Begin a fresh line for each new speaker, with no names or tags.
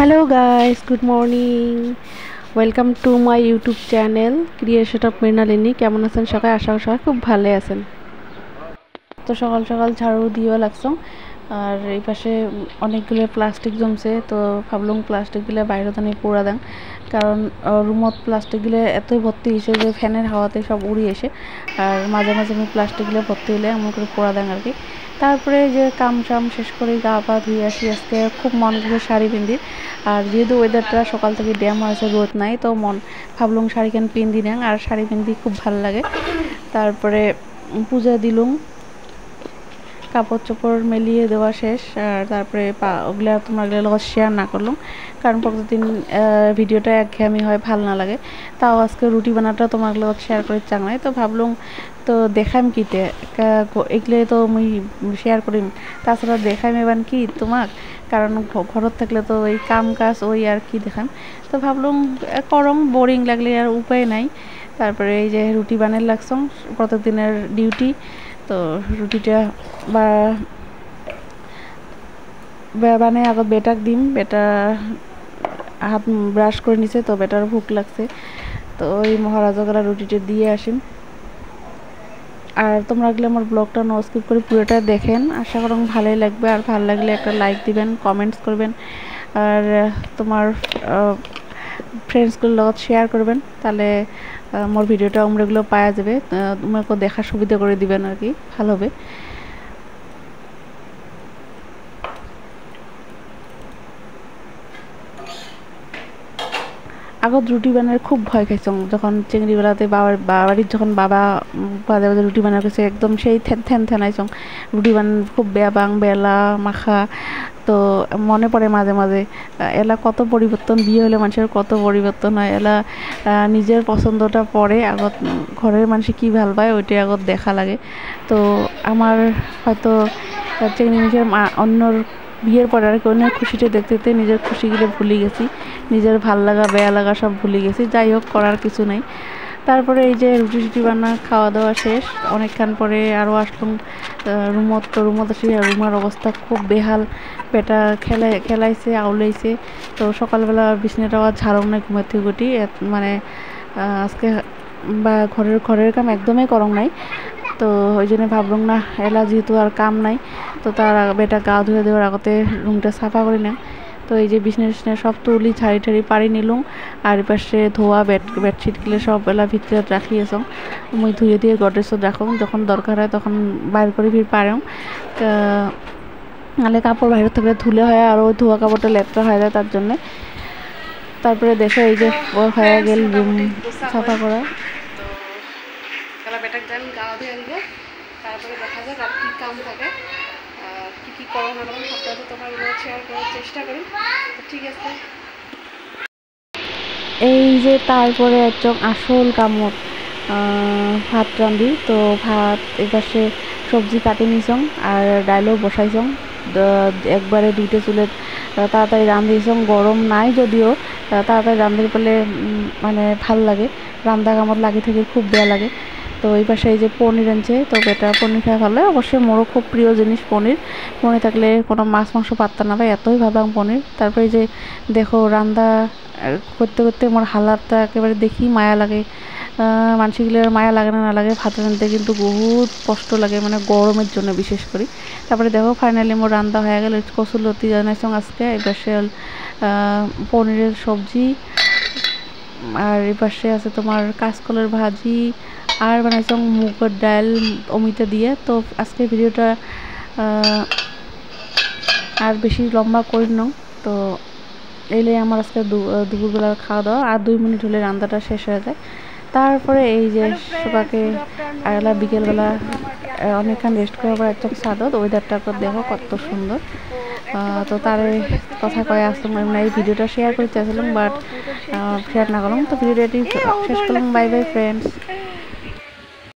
Hello guys, good morning. Welcome to my YouTube channel creation of Mrinalini. কেমন আছেন সবাই? আশা করি সবাই খুব ভালো আছেন। তো সকাল সকাল ঝাড়ু দিয়েও লাগছো, আর এই পাশে অনেকগুলো প্লাস্টিক জমছে। তো ভাবলাম প্লাস্টিকগুলো বাইরে তো পোড়া দেন, কারণ রুমত প্লাস্টিকগুলো এতই ভর্তি হয়েছে যে ফ্যানের হাওয়াতে সব উড়ি এসে, আর মাঝে মাঝে আমি প্লাস্টিকগুলো ভর্তি হলে এমন করে পোড়া দেন আর কি। তারপরে যে কাম টাম শেষ করে গা পা ধুয়ে আসি। আজকে খুব মন করে শাড়ি পিন্দি, আর যেহেতু ওয়েদারটা সকাল থেকে ড্যাম হয়েছে, রোদ নাই, তো ভাবলাম শাড়িখান পিন্দি নেন, আর শাড়ি পিন্দি খুব ভালো লাগে। তারপরে পূজা দিলুম, কাপড় চোপড় মেলিয়ে দেওয়া শেষ। আর তারপরে ওগুলা তোমাগুলোর লগত শেয়ার না করলাম, কারণ প্রতিদিন ভিডিওটা একঘেয়েমি হয়, ভালো না লাগে। তাও আজকে রুটি বানাটা তোমার লগত শেয়ার করে চাং নাই, তো ভাবলাম তো দেখাম কিতে এগুলো তো আমি শেয়ার করিম, তাছাড়া দেখাইম এবার কি তোমাক, কারণ ঘরত থাকলে তো এই কাম কাজ ওই আর কি দেখাম। তো ভাবলাম করম, বোরিং লাগলে আর উপায় নাই। তারপরে এই যে রুটি বানাই লাগছং, প্রতিদিনের ডিউটি। তো রুটিটা বানাই আগত বেটাক দিম। বেটা হাত ব্রাশ করে নিছে, তো বেটার ভুক লাগছে, তো ওই মহারাজাগুলা রুটিটা দিয়ে আসিম। আর তোমরা গেলে আমার ব্লগটা নো স্কিপ করে পুরোটা দেখেন, আশা করি ভালোই লাগবে। আর ভালো লাগলে একটা লাইক দিবেন, কমেন্টস করবেন, আর তোমার ফ্রেন্ডসগুলোর লগত শেয়ার করবেন, তাহলে মোর ভিডিওটা তোমরাগুলো পাওয়া যাবে, তোমাকে দেখার সুবিধা করে দিবেন আর কি, ভালো হবে। আগত রুটি বানার খুব ভয় খাইছং, যখন চিংড়িবেলাতে বাড়ির যখন বাবা বাজে বাজে রুটি বানার কাছে একদম সেই থ্যান থ্যানাইছং। রুটি খুব বেলা মাখা। তো মনে পড়ে মাঝে মাঝে এলা কত পরিবর্তন, বিয়ে হলে মানুষের কত পরিবর্তন হয়। এলা নিজের পছন্দটা পরে আগত ঘরের মানুষ কী ভাল পায় ওইটাই আগত দেখা লাগে। তো আমার হয়তো চিংড়ি মিশের অন্যর বিয়ের পরে আর কি অন্যের খুশিটা দেখতে দেখতে নিজের খুশিগুলো ভুলে গেছি, নিজের ভাল লাগা বেয়া লাগা সব ভুলে গেছি। যাই হোক, করার কিছু নাই। তারপরে এই যে রুটি টুটি বানা খাওয়া দাওয়া শেষ, অনেকক্ষণ পরে আরও আসলাম রুমত। তো রুমত আসি, রুমের অবস্থা খুব বেহাল, পেটা খেলাইছে আউলাইছে। তো সকালবেলা বিছনাটা ঝাড়ম নাই ঘুমের থেকে উঠি, মানে আজকে বা ঘরের কাম একদমই করং নাই। তো ওই জন্য ভাবলাম না, এলা যেহেতু আর কাম নাই, তো তার বেটা গা ধুয়ে দেওয়ার আগতে রুমটা সাফা করি না। তো এই যে বিছনা সব তুলি ছাড়ি ঠাড়ি পাড়ি নিলুম, আর পাশে ধোয়া বেডশিটগুলো সব বেলা ভিতরে রাখিয়েছং। মুই ধুয়ে দিয়ে গডরেজত রাখুন, যখন দরকার হয় তখন বাইর করে ফির পারেও। নাহলে কাপড় বাইরে থাকলে ধুলে হয়, আর ওই ধোয়া কাপড়টা লেট্রা হয়ে যায়, তার জন্যে। তারপরে দেখো এই যে হয়ে গেল রুম সাফা করা। তো বেটাক যান গা ধুয়ে আনবে, তারপরে দেখা যাক আর কী কাম থাকে, কী কী করো না করো সবটা তো তোমার শেয়ার করার চেষ্টা করি। তো ঠিক আছে, এই যে তারপরে একদম আসল কামত ভাত রান্ধি। তো ভাত এপাশে সবজি কাটি নিছং, আর ডাইলও বসাইছং। একবারে দুইটা চুলে তাড়াতাড়ি রান্ধিছং, গরম নাই যদিও, তাড়াতাড়ি রান্ধি পেলে মানে ভাল লাগে। রান্ধা কামত লাগি থেকে খুব বেয়া লাগে। তো এই পাশে এই যে পনির আনছে, তো বেটা পনির খাওয়া ভালো। অবশ্যই মোরও খুব প্রিয় জিনিস পনির থাকলে কোনো মাছ মাংস পাত্তা না পাই, এতই ভালো পনির। তারপরে এই যে দেখো রান্না করতে করতে আমার হালাতটা একেবারে দেখি মায়া লাগে। মানুষগুলোর মায়া লাগে না লাগে, ভাত রাঁধতে কিন্তু বহুত কষ্ট লাগে, মানে গরমের জন্য বিশেষ করে। তারপরে দেখো ফাইনালি মোর রান্না হয়ে গেল, কচুলতি জানাইছং আজকে। এই পাশে পনিরের সবজি, আর এই পাশে আছে তোমার কাঁচকলের ভাজি, আর বানাইছং মুগের ডাল অমিতা দিয়ে। তো আজকে ভিডিওটা আর বেশি লম্বা করি না, তো এলে আমার আজকে দুপুরবেলার খাওয়া দাওয়া, আর 2 মিনিট হলে রান্নাটা শেষ হয়ে যায়। তারপরে এই যে সবাইকে আয়লা বিকেলবেলা অনেকক্ষণ রেস্ট করার পর একদম সাদত ওয়েদারটা দেখো কত সুন্দর। তো তার কথা কয়ে আসলাম, এই ভিডিওটা শেয়ার করতে আসলাম, বাট শেয়ার না করলাম। তো ভিডিওটি শেষ করলাম। Bye bye friends.